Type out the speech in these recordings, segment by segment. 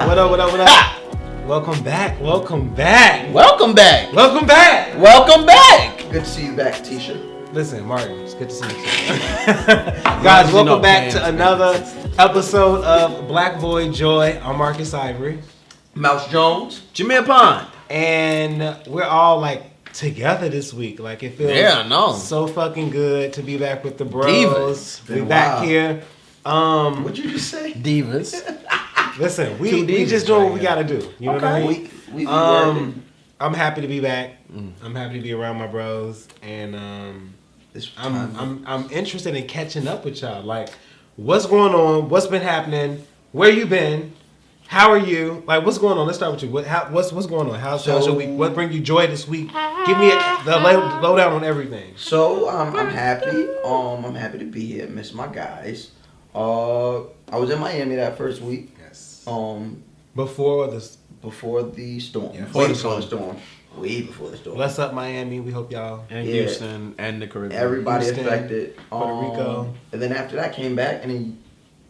What up, what up, what up? Welcome back, welcome back. Welcome back. Welcome back. Welcome back. Good to see you back, Tisha. Listen, Martin, it's good to see you too. Guys, welcome back to another episode of Black Boy Joy. I'm Marcus Ivory. Mouse Jones. Jameer Pond. And we're all like together this week. Like it feels so fucking good to be back with the bros. Divas. We back here. What'd you just say? Divas. Listen, we just doing what we gotta do. You know what I mean? We I'm happy to be back. I'm happy to be around my bros, and I'm interested in catching up with y'all. Like, what's going on? What's been happening? Where you been? How are you? Like, what's going on? Let's start with you. What's going on? How's your week? What brings you joy this week? Give me the lowdown on everything. So I'm happy. I'm happy to be here. Miss my guys. I was in Miami that first week. Yes. Before the storm. Yeah, Way before the storm. Way before the storm. Bless up Miami. We hope y'all And Houston and the Caribbean. Everybody Houston, affected. Puerto Rico. And then after that came back, and then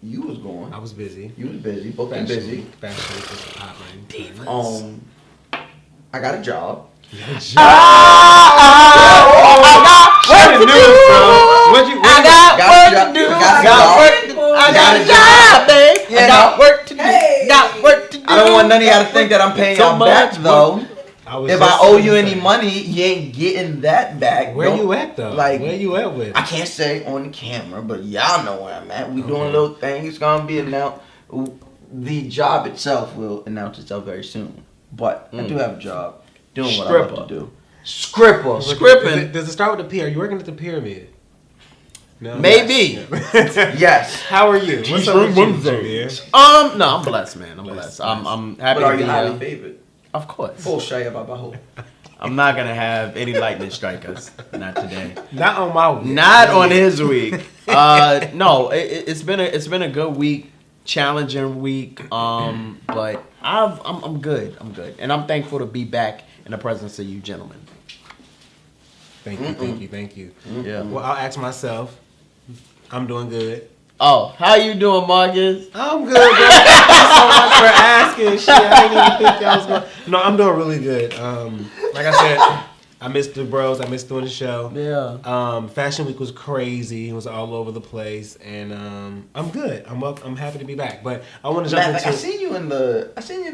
you was gone. I was busy. You was busy. Both been busy. Fashion Week was hot, man. I got a job. I don't want none of y'all to think that I'm paying y'all back though. If I owe you any money, you ain't getting that back. Where you at though? Like, where you at with? I can't say on the camera, but y'all know where I'm at. We doing a little thing. It's gonna be announced. The job itself will announce itself very soon. But I do have a job. Doing what I love to do. Scripping. Does it start with the P? Are you working at the Pyramid? No. Maybe. Yes. How are you? What's up with you, Jameer? No, I'm blessed, man. I'm blessed. I'm happy But are to be you highly here. favored? Of course. Bullshit about my whole. I'm not gonna have any lightning strike us. Not today. Not on my week. Not on his week. No, it's been a good week, challenging week. But I'm good. I'm good, and I'm thankful to be back in the presence of you gentlemen. Thank you. Yeah. Well, I'll ask myself. I'm doing good. Oh, how you doing, Marcus? I'm good, bro. Thanks so much for asking. Shit, I didn't even think y'all was going. No, I'm doing really good. Like I said, I missed the bros. I missed doing the show. Yeah. Fashion Week was crazy. It was all over the place, and I'm good. I'm happy to be back. But I want to jump into. I seen you in the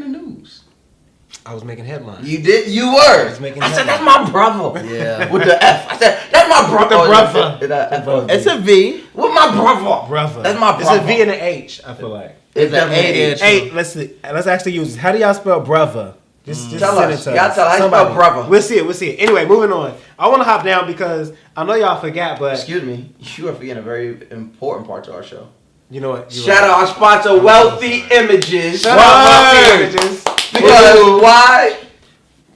news. I was making headlines. You did. You were. I was making I said headlines. that's my brother. Yeah. With the F. I said that's my brother. With the brother. It's a V. With my brother. Brother. That's my brother. It's a V and an H. I feel like. It's an H. Hey, let's actually use this. How do y'all spell brother? Just Tell send us. it to Y'all us. tell us how you spell brother. We'll see it. Anyway, moving on. I want to hop down because I know y'all forgot, but Excuse me. You are forgetting a very important part to our show. you know what? Shout out our sponsor, Wealthy Images. Shout out Wealthy Images. Because why?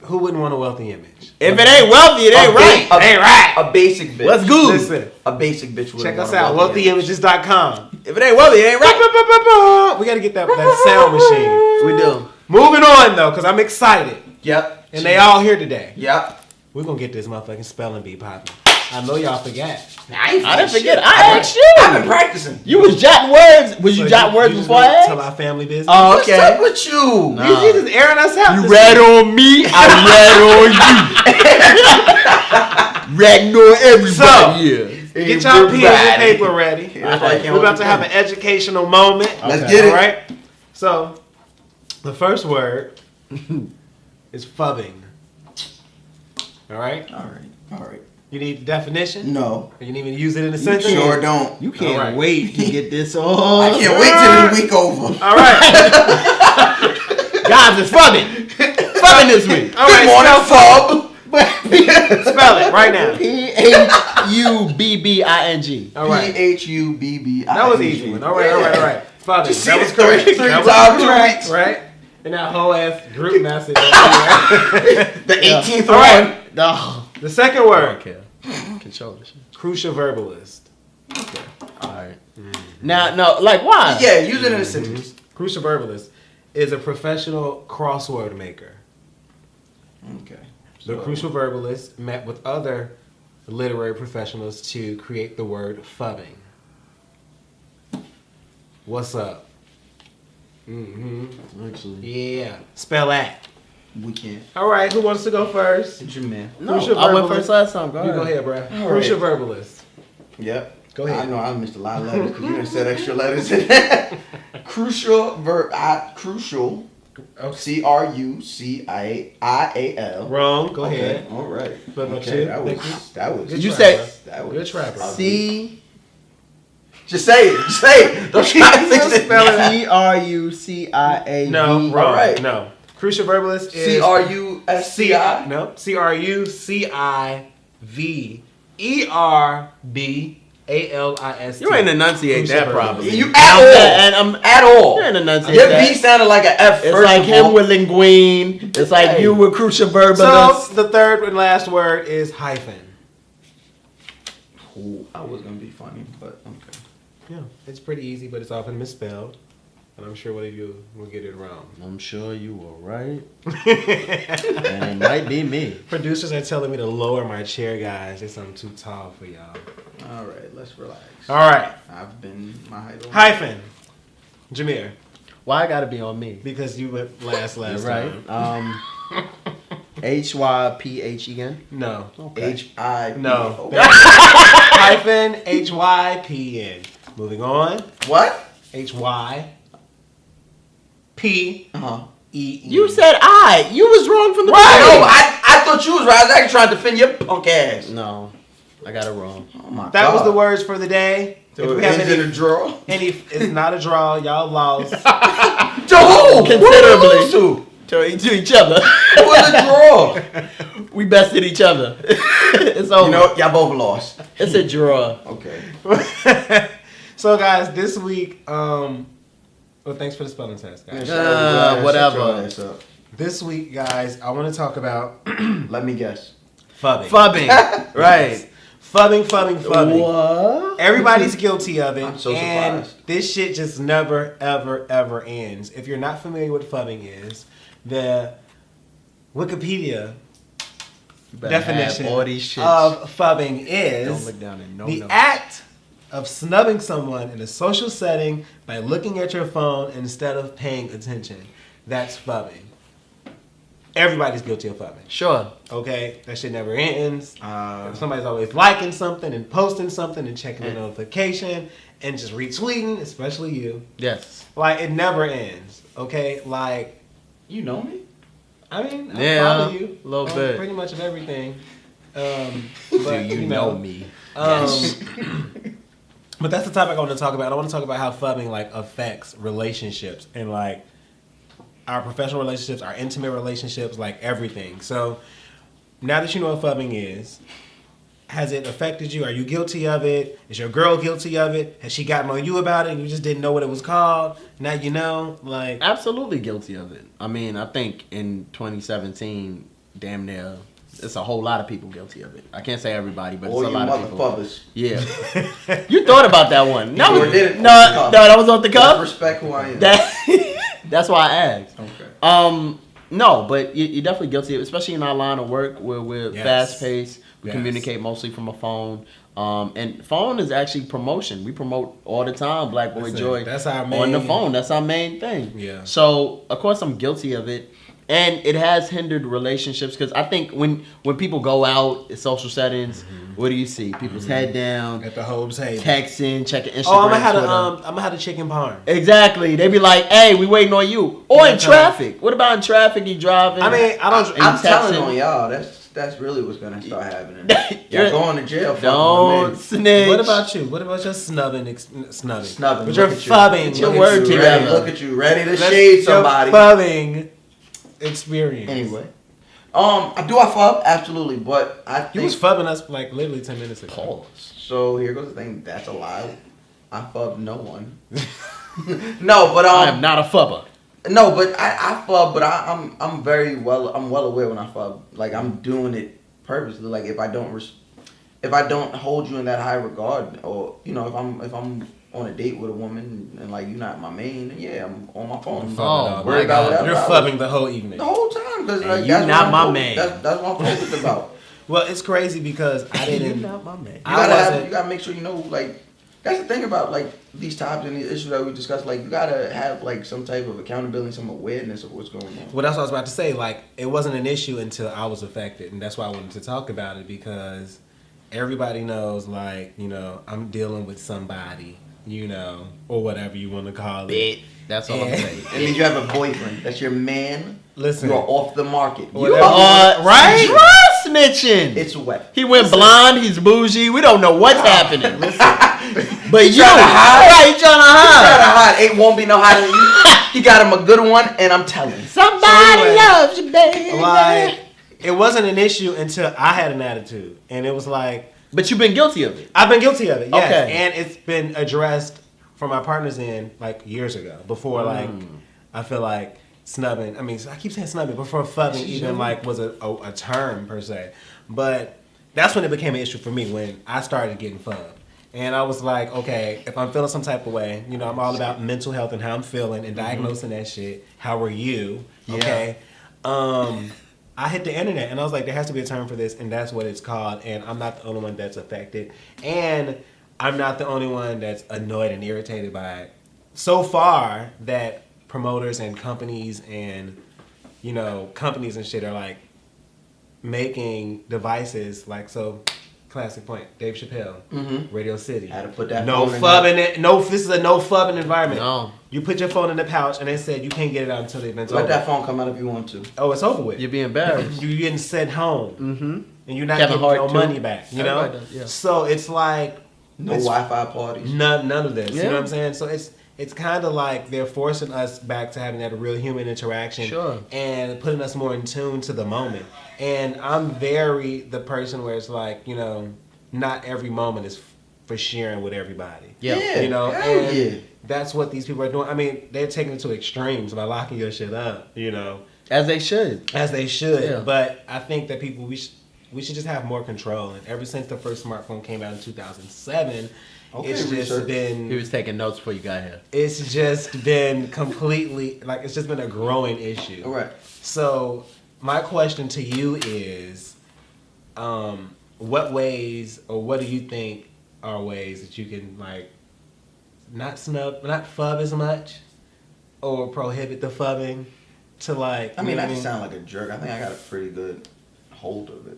Who wouldn't want a wealthy image? If it ain't wealthy, it ain't right. Ain't right. A basic bitch. What's good? Listen, A basic bitch would check want us a out. wealthy image. Wealthyimages.com. If it ain't wealthy, it ain't right. We got to get that sound machine. We do. Moving on, though, because I'm excited. Yep. And they all here today. Yep. We're going to get this motherfucking spelling bee popping. I know y'all forgot. I didn't forget. I asked you. I've been practicing. You was jotting words. Was you jotting words just before I tell asked? our family business. Oh, What's okay. up with you? Nah. You just airing us out. You read on me, I read on you. Ratting on everybody here. Get y'all pens and paper ready. We're about to have an educational moment. Let's get it. All right? So, the first word is phubbing. All right? All right. You need the definition? No. You need me to use it in a sentence? Sure don't. You can't All right. wait to get this on. I can't wait till the week over. All right. Guys, it's phubbing. Phubbing this week. All right. Good morning, Phub. Spell it right now. Phubbing. All right. Phubbing. That was easy one. All right. Phubbing. Just That see was it correct. three That was times, correct. right? Right? And that whole ass group message. The 18th All right. No. The second word. Okay. Control this shit. Crucial verbalist. Okay. Alright. Now, no, like, why? Yeah, use it in a sentence. Crucial verbalist is a professional crossword maker. Okay. The crucial verbalist met with other literary professionals to create the word phubbing. What's up? Mm-hmm. Actually. Yeah. Spell that. We can't. All right. Who wants to go first? It's your man. No, Who's your I went verbalist? first last time. Go You ahead. go ahead, bro. All Who's right. your verbalist? Yep. Go ahead. I know I missed a lot of letters because you done said extra letters in there. Crucial verb. Crucial. Okay. Crucial. Wrong. Go Okay, ahead. All right. What about Okay, you? that Thank you. was. That was. Good You try, said- bro. That was. Good try, bro. C. Just say it. Just say it. Don't try to fix it. Spell it out. Cruciav. No, wrong. All right. No. Crucial verbalist is Crusci. No. Cruciverbalist. You ain't enunciate that properly. You at all. And I'm At all. You ain't enunciate Your that. V sounded like an F. It's first like of him all. with linguine. It's like Hey. you with crucial So verbalist. the third and last word is hyphen. Ooh, I was gonna be funny, but okay. Yeah, it's pretty easy, but it's often misspelled, and I'm sure one of you will get it wrong. I'm sure you were right. And it might be me. Producers are telling me to lower my chair, guys. It's I'm too tall for y'all. All right, let's relax. All right, I've been my height. hyphen. Jameer, Why it gotta be on me? because you went last Right. time. HYPH again? No. Okay. HIP. No. Okay. Hyphen HYPN. Moving on. What? HYPE. You said I. You was wrong from the Right. No, beginning. I thought you was right. I was actually trying to defend your punk ass. No, I got it wrong. Oh my That was God. the words for the day. So If it we have ends in a draw. it's not a draw. Y'all lost. To who? Considerably. Who To each other. was a draw? We bested each other. It's over. You know, y'all both lost. It's a draw. Okay. So guys, this week, well, thanks for the spelling test, guys. Whatever. This week, guys, I want to talk about Let me guess. phubbing. Phubbing. Right. Phubbing. What? Everybody's guilty of it, I'm so and surprised. this shit just never, ever ends. If you're not familiar with what phubbing is, the Wikipedia definition All these shits. of phubbing Don't is look down in no the notes. act of snubbing someone in a social setting by looking at your phone instead of paying attention. That's phubbing. Everybody's guilty of phubbing. Sure. Okay? That shit never ends. Somebody's always liking something and posting something and checking the notification and just retweeting, especially you. Yes. Like, it never ends. Okay? Like, You know me? I mean, I Yeah, follow you. a little on bit. Pretty much of everything. Do But, you know me? But that's the topic I want to talk about. I want to talk about how phubbing like affects relationships and like our professional relationships, our intimate relationships, like everything. So now that you know what phubbing is, has it affected you? Are you guilty of it? Is your girl guilty of it? Has she gotten on you about it and you just didn't know what it was called? Now you know, like Absolutely guilty of it. I mean, I think in 2017, damn near, it's a whole lot of people guilty of it. I can't say everybody, but All it's a you lot of people. motherfuckers. Yeah. You thought about that one. No, sure did. no, that was off the cuff. Respect who I am. That's why I asked. Okay. No, but you're definitely guilty of it, especially in our line of work where we're Yes. fast paced. We Yes. communicate mostly from a phone. And phone is actually promotion. We promote all the time, Black Boy That's it. Joy. That's our on the main- phone. That's our main thing. Yeah. So of course I'm guilty of it. And it has hindered relationships because I think when people go out in social settings, what do you see? People's head down, at the Hobbs table. texting, checking Instagram. Oh, I'm gonna have Twitter. I'm gonna have the chicken parm. Exactly. They be like, "Hey, we waiting on you." Or in Yeah. traffic. What about in traffic? You driving? I mean, I don't. And I'm you telling texting. on y'all. That's really what's gonna start happening. You're- Y'all going to jail. Don't fucking snitch. What about you? What about your snubbing? Snubbing. Snubbing. But your Look at you. phubbing. Get your Look word at you. together. Ready, look at you, ready to Let's- shade somebody. Your phubbing experience. Anyway, do I fub? Absolutely, but I You think was phubbing us like literally 10 minutes ago. Pause. so. Here goes the thing. That's a lie. I fub no one. No, but I am not a fubber. No, but I fub, but I'm very well. I'm well aware when I fub. Like I'm doing it purposely. Like if I don't hold you in that high regard, or if I'm on a date with a woman and like you're not my main, then yeah, I'm on my phone. Phubbing Oh, all worry night. about whatever You're I phubbing the whole evening. the whole time because And like you that's not what my I'm man. That's what I'm focused about. Well, it's crazy because I You're didn't. not my man. You I gotta wasn't. you gotta make sure you know like That's the thing about like these topics and these issues that we discuss. Like you gotta have like some type of accountability, some awareness of what's going on. Well, that's what I was about to say. Like, it wasn't an issue until I was affected, and that's why I wanted to talk about it because everybody knows, like, you know, I'm dealing with somebody, you know, or whatever you want to call it. That's all I'm saying. It means you have a boyfriend. That's your man. Listen, You're off the market. Whatever. You are right? Trust snitching. It's wet. He went blonde. He's bougie. We don't know what's happening. But you, trying to hide. right? You trying to hide? It won't be no hiding. He got him a good one, and I'm telling you. Somebody anyway, loves you, baby. like, it wasn't an issue until I had an attitude, and it was like. But you've been guilty of it. I've been guilty of it. Yes. Okay. And it's been addressed from my partner's end like years ago. Before like I feel like snubbing. I mean, I keep saying snubbing before phubbing even like was a term per se. But that's when it became an issue for me when I started getting phubbed. And I was like, okay, if I'm feeling some type of way, you know, I'm all about mental health and how I'm feeling and diagnosing that shit. How are you? Okay. I hit the internet and I was like, there has to be a term for this, and that's what it's called. And I'm not the only one that's affected. And I'm not the only one that's annoyed and irritated by it. So far that promoters and companies and, you know, companies and shit are like making devices like, so classic point, Dave Chappelle, Radio City. Had to put that no phone in phubbing it. No, this is a no phubbing environment. No. You put your phone in the pouch and they said you can't get it out until the event's over. Let that phone come out if you want to. Oh, it's over with. You're being embarrassed. You're getting sent home. And you're not Kevin getting Hart no too. money back, you know? Everybody does, yeah. So it's like No it's Wi-Fi parties. none of this. You Yeah. know what I'm saying? So it's kind of like they're forcing us back to having that real human interaction Sure. and putting us more in tune to the moment. And I'm very the person where it's like, you know, not every moment is for sharing with everybody. Yeah. You know, hell and yeah. that's what these people are doing. I mean, they're taking it to extremes by locking your shit up, you know. As they should. As they should. Yeah. But I think that people, we should just have more control. And ever since the first smartphone came out in 2007, it's just research. been... He was taking notes before you got here. It's just been completely, like, it's just been a growing issue. All right. So, my question to you is, what ways, or what do you think are ways that you can, like, not phub as much, or prohibit the phubbing to, like... I mean, you know I what just sound like a jerk. I think I got a pretty good hold of it.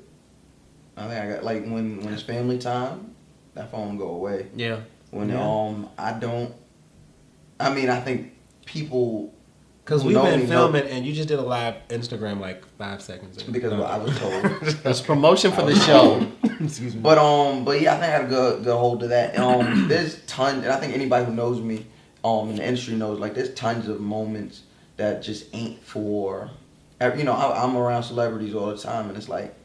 I think I got, like, when it's family time, that phone go away. Yeah. When Yeah. I think people Because who we've know been me know- filming, and you just did a live Instagram like 5 seconds ago. because I was told. That's promotion for the show. Excuse me. But yeah, I think I got a good hold of that. There's tons, and I think anybody who knows me, in the industry knows, like, there's tons of moments that just ain't for, you know, I'm around celebrities all the time, and it's like,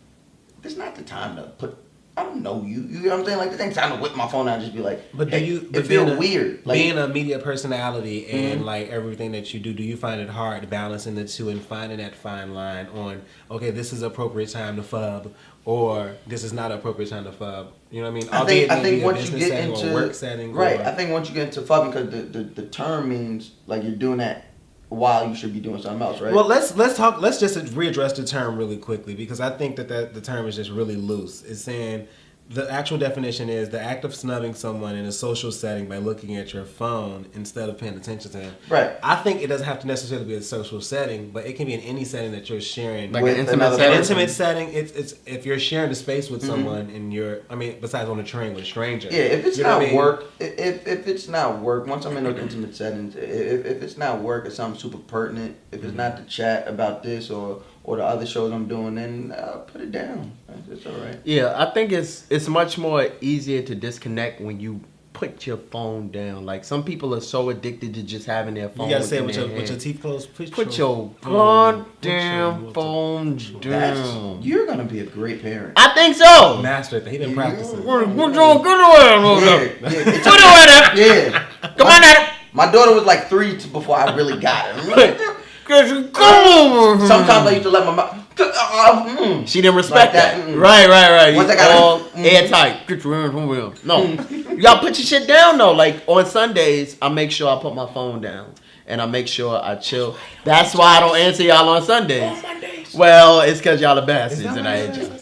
this not the time to put. I don't know you. You know what I'm saying? Like, this ain't time to whip my phone out and just be like. But do hey, you? It feel weird. Like, Being a media personality and like everything that you do you find it hard balancing the two and finding that fine line on, okay, this is appropriate time to phub, or this is not appropriate time to phub? You know what I mean? I think maybe once a you business get setting into or work setting, right, or- I think once you get into phubbing, because the term means like you're doing that while you should be doing something else, right? Well, let's just readdress the term really quickly, because I think that the term is just really loose. It's saying the actual definition is the act of snubbing someone in a social setting by looking at your phone instead of paying attention to them. Right. I think it doesn't have to necessarily be a social setting, but it can be in any setting that you're sharing. Like With an intimate another setting. An intimate setting, it's if you're sharing the space with someone and besides on a train with a stranger. Yeah, if it's You know not what I mean? work, if it's not work, once I'm in those intimate settings, if it's not work, it's something super pertinent. If it's not to chat about this or the other shows I'm doing, then put it down. It's all right. Yeah, I think it's much more easier to disconnect when you put your phone down. Like, some people are so addicted to just having their phone. You gotta say it in with their your hand. teeth closed. Put your phone goddamn phone down. You're gonna be a great parent. I think so. Master it. He been practicing. Good away. Yeah. Yeah. Come on, Adam. My daughter was like 3 before I really got her. Sometimes I used to let my mom. She didn't respect Like that. that. Right. Once I You got all it. airtight. Get your hands on wheel. No. You gotta put your shit down though. Like, on Sundays, I make sure I put my phone down. And I make sure I chill. That's why I don't answer y'all on Sundays. Well, it's because y'all are bastards and I hate y'all.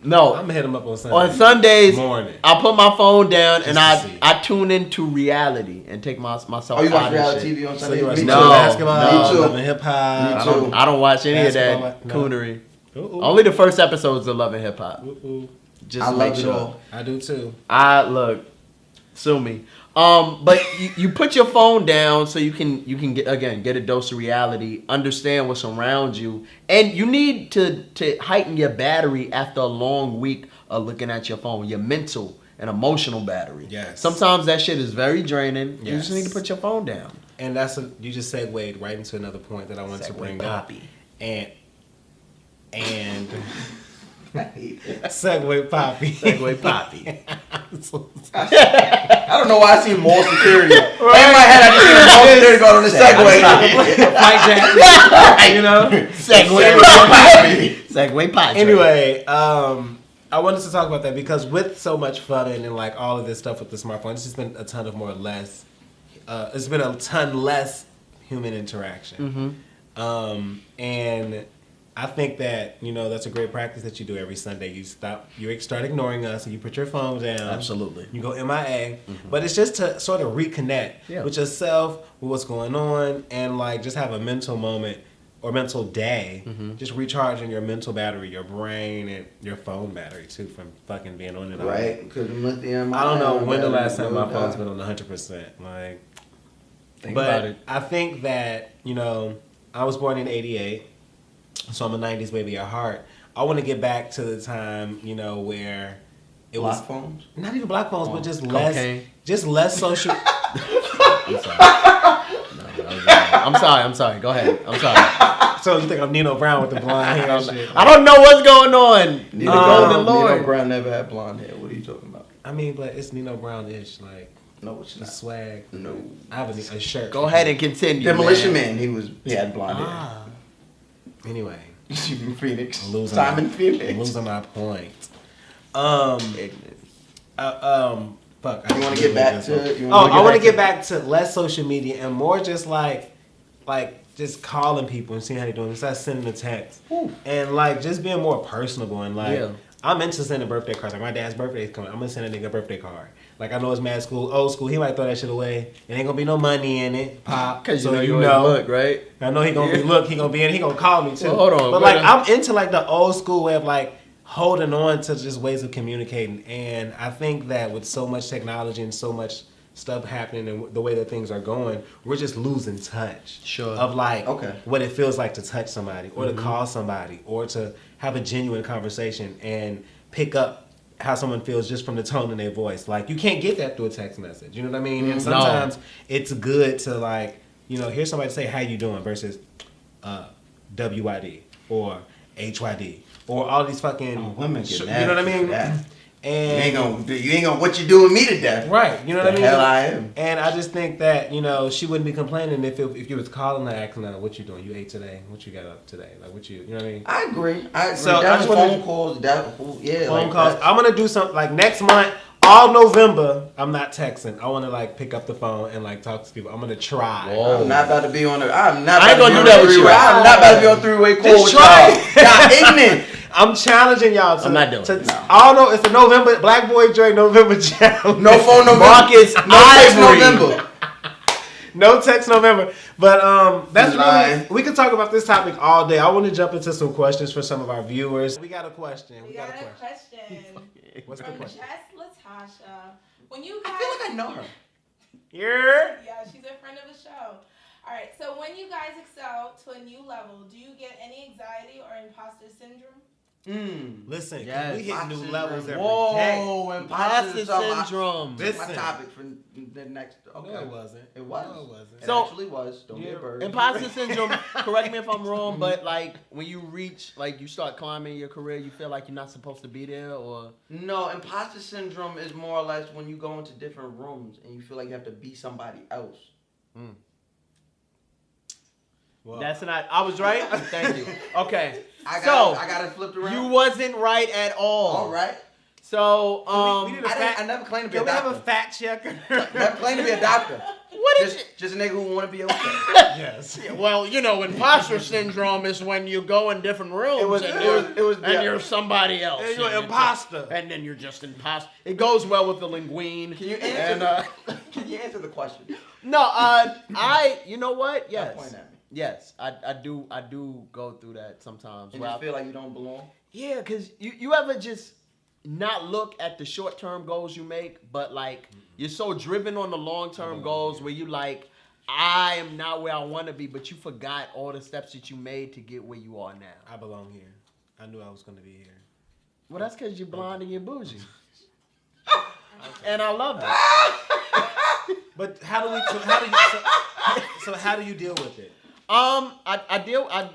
No. I'm gonna hit him up on Sunday. On Sundays, morning. I put my phone down and Just to see. I tune into reality and take myself Oh, you out watch of reality shit. TV on So Sunday? you watch Me No. too. basketball, Me too. Love and Hip Hop. Me too. I don't watch any of that Basketball, no. coonery. Ooh. Only the first episodes of Love and Hip Hop. Ooh. Just I to love make it sure. all. I do too. Look, sue me. But you put your phone down so you can get a dose of reality, understand what's around you, and you need to heighten your battery after a long week of looking at your phone, your mental and emotional battery. Yes. Sometimes that shit is very draining. You Yes. just need to put your phone down. And you just segued right into another point that I wanted to bring Poppy. up. And Segway Poppy. Segway Poppy. I don't know why I see more security. In my head, I just see more security going on the Segway. Fight Jack. You know? Segway Poppy. Segway Poppy. Anyway, I wanted to talk about that because with so much fun and like all of this stuff with the smartphone, it's just been a ton of more or less. It's been a ton less human interaction. And I think that, that's a great practice that you do every Sunday. You start ignoring us and you put your phone down. Absolutely. You go MIA. But it's just to sort of reconnect with yourself, with what's going on, and like just have a mental moment or mental day. Just recharging your mental battery, your brain, and your phone battery too from fucking being on it all Right, because lithium. I don't know when the last time my phone's been on 100%. Like, about it. I think that, I was born in 88. So I'm a 90s baby at heart. I want to get back to the time, where it was Black phones? not even black phones, but just cocaine. less social. I'm sorry. Go ahead. I'm sorry. So you think I'm Nino Brown with the blonde hair and shit? I don't know what's going on. Nino Golden Lord. Nino Brown never had blonde hair. What are you talking about? I mean, but it's Nino Brown-ish, like No, it's the not. swag. No. I have a shirt. Go ahead and continue. Demolition Man. He had blonde hair. Ah. Anyway, Stephen Phoenix. I'm losing Simon I'm Phoenix. losing my point. Fuck. You want to get back to? I want to get back to less social media and more just like just calling people and seeing how they're doing. Instead of sending a text and like just being more personable and like I'm into sending birthday cards. Like my dad's birthday is coming. I'm gonna send a nigga a birthday card. Like I know it's mad school, old school. He might throw that shit away. It ain't gonna be no money in it. Pop. Because so you know. Look, right? I know he gonna be he gonna be in. He gonna call me too. Well, hold on. But like I'm into like the old school way of like holding on to just ways of communicating. And I think that with so much technology and so much stuff happening and the way that things are going, we're just losing touch. Sure. Of like what it feels like to touch somebody or to call somebody or to have a genuine conversation and pick up how someone feels just from the tone in their voice. Like you can't get that through a text message. You know what I mean? And sometimes it's good to like, hear somebody say how you doing versus WYD or HYD or all these fucking women get you know what I mean? And you ain't gonna what you doing me to death. Right, you know what I mean? Hell I am. And I just think that, she wouldn't be complaining if you was calling her asking her, what you doing? You ate today? What you got up today? Like what you know what I mean? I agree. So that I just phone wanna- calls, phone calls. I'm gonna do something like next month, all November, I'm not texting. I wanna like pick up the phone and like talk to people. I'm gonna try. Whoa. I'm not about to be on the. I'm not. I ain't about gonna to do be that on with you. three-way. I'm not about to be on three-way call with try y'all. Y'all ignorant. I'm challenging y'all to. I'm not doing it. No. I don't know. It's the November Black Boy Dre November challenge. No phone November. Marcus No text Ivory. November. No text November. But that's You lying. really. We could talk about this topic all day. I want to jump into some questions for some of our viewers. We got a question. We got a question. What's the From question? Jess Latasha. When you guys, I feel like I know her. Yeah. she's a friend of the show. All right, so when you guys excel to a new level, do you get any anxiety or imposter syndrome? Listen, Yes. we hit new levels every day. Whoa, Imposter syndrome. This- My Listen. topic for the next. Okay. No, it wasn't. It was. No, it wasn't. It So- actually was. Don't be a bird. Imposter syndrome, correct me if I'm wrong, but like when you reach, like you start climbing your career, you feel like you're not supposed to be there or? No, imposter syndrome is more or less when you go into different rooms and you feel like you have to be somebody else. Well, That's not, I was right? Thank you. Okay. I So, got it flipped around. You wasn't right at all. All right. So, we need a I never claimed to be can a we have doctor. a fact checker? Never claimed to be a doctor. what Just a nigga who want to be okay. Yes. Yeah, well, imposter syndrome is when you go in different rooms and you're somebody else. And you're an imposter. And then you're just imposter. It goes well with the linguine. Can you answer? Can you answer the question? No, you know what? Yes. Don't point at me. Yes, I do go through that sometimes. And you feel like you don't belong? Yeah, because you ever just not look at the short-term goals you make, but like you're so driven on the long-term goals where you like, I am not where I want to be, but you forgot all the steps that you made to get where you are now. I belong here. I knew I was going to be here. Well, that's because you're blonde and you're bougie. And I love it. But how do you deal with it? I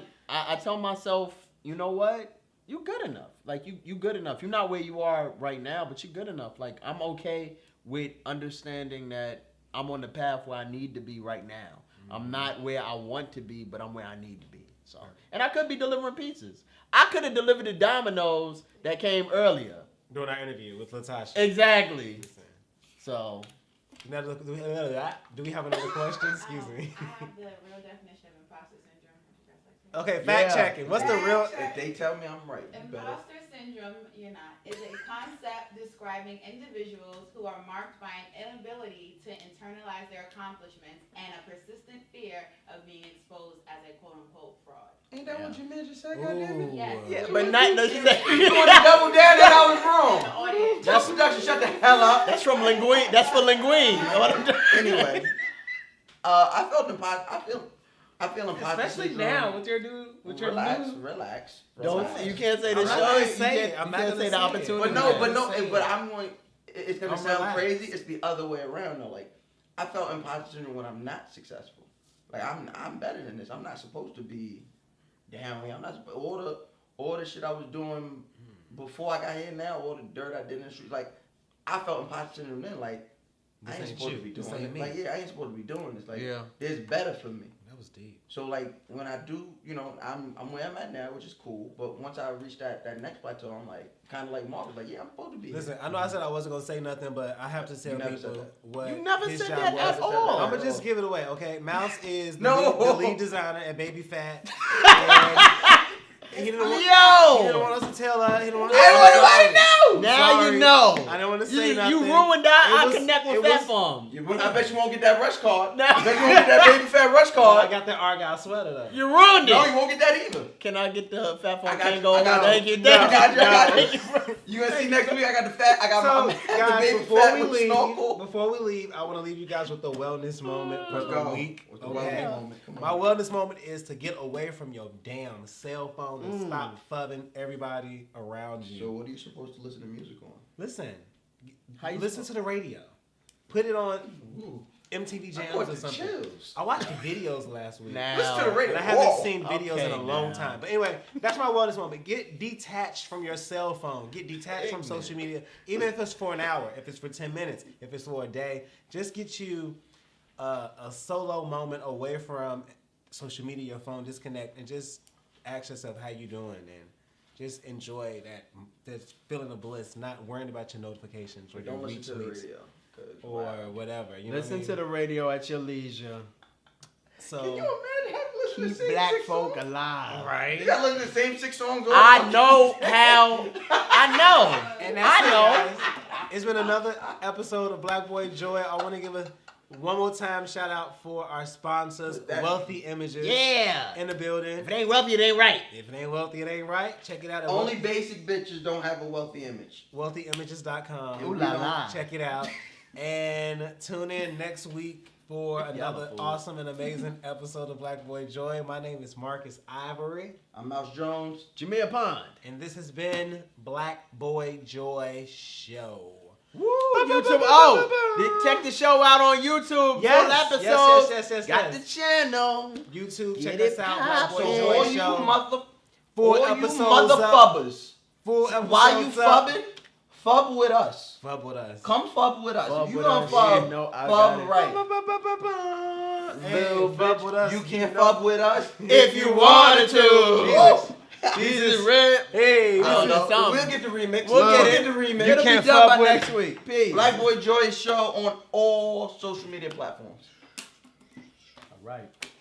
tell myself, you know what? You good enough. Like you good enough. You're not where you are right now, but you're good enough. Like I'm okay with understanding that I'm on the path where I need to be right now. Mm-hmm. I'm not where I want to be, but I'm where I need to be. So, and I could be delivering pizzas. I could have delivered the Dominoes that came earlier during our interview with Latasha. Exactly. So. Now, do we have another question? Excuse me. I have the real definition of imposter syndrome. Okay, fact checking. What's the real? If they tell me I'm right, Imposter syndrome, you're not, is a concept describing individuals who are marked by an inability to internalize their accomplishments and a persistent fear of being exposed as a quote-unquote fraud. Ain't that what Jameer just said? Goddamn it. Yes. Yeah, but not. You want to double down that I was wrong. That's production. Shut the hell up. That's from linguine. That's for linguine. Anyway, I felt imposter. I feel imposter. Especially now with your new. Relax. Don't you can't say the I'm not show. gonna say it. I'm not can't gonna say the say it. opportunity. But I'm going. It's gonna sound relaxed. crazy. It's the other way around though. Like I felt imposter syndrome when I'm not successful. Like I'm better than this. I'm not supposed to be down here. I'm not all the shit I was doing before I got here. Now all the dirt I did in the street. Like I felt imposter syndrome then. Like I ain't supposed to be doing it. Like I ain't supposed to be doing this. Like there's better for me. That was deep. So like when I do, I'm where I'm at now, which is cool. But once I reach that next plateau, I'm like kind of like Marcus, like I'm supposed to be. Listen, I know I said I wasn't gonna say nothing, but I have to tell people what You never his said job that was. at all. I'm gonna just give it away, okay? Mouse is the lead designer at Baby Fat. And he didn't want us to tell her. He didn't want us to Everybody know. Now you know. I don't want to say nothing. You ruined that. I connect with that farm. I bet you won't get that rush card. I bet you won't get that Baby Fat rush card. I got that Argyle sweater though. You ruined it. No, you won't get that either. Can I get the fat farm? I got Thank you. You gonna see next week? I got the fat. I got So, the guys, Baby before Fat we with leave, snorkel. I want to leave you guys with the wellness moment for Let's the go. week. With the Okay? wellness moment. Come My on. wellness moment is to get away from your damn cell phone and stop phubbing everybody around you. So what are you supposed to listen to music on? Listen, you listen to the radio. Put it on Ooh. MTV I Jams want or the something. chills. I watched the videos last week. Listen to the radio. And I haven't Whoa. seen videos in a Okay, long now. time. But anyway, that's my wellness moment. Get detached from your cell phone. Get detached from social media. Even if it's for an hour, if it's for 10 minutes, if it's for a day. Just get you a solo moment away from social media, your phone, disconnect, and just ask yourself how you doing. And just enjoy that feeling of bliss, not worrying about your notifications or But your don't listen to the retweets radio. or whatever. You know Listen what I to mean? the radio at your leisure. So, Can you imagine having to listen to the Keep same black 6 folk songs? alive. right? You gotta listen to the same 6 songs over. I know how. I know. And that's I know. it, guys. It's been another episode of Black Boy Joy. I want to give one more time shout out for our sponsors, Wealthy Images. Yeah. In the building. If it ain't wealthy, it ain't right. If it ain't wealthy, it ain't right. Check it out at Only basic bitches don't have a wealthy image. wealthyimages.com. Ooh la la. Check it out. And tune in next week for another fool. awesome and amazing episode of Black Boy Joy. My name is Marcus Ivory. I'm Mouse Jones. Jameer Pond. And this has been Black Boy Joy Show. Woo! YouTube. Oh, check the show out on YouTube. Yes, Full episodes. yes. Got the channel. YouTube, Get check it us out. poppin'. Black Boy So Joy all you Show. all you episodes mother up. fubbers. Full episodes Why you up. fubbing? Fub with us. Fub with us. Come fub with us. Fub If you with gonna us. fub, Yeah, no, I got fub it. right. Hey, Little fub bitch, with us. you can fub with us If you wanted to. Jesus. Red. Hey, I don't This is know. something. We'll get the remix. We'll get the remix. It'll can't be done fuck by with- next week. Peace. Black Boy Joy Show on all social media platforms. right.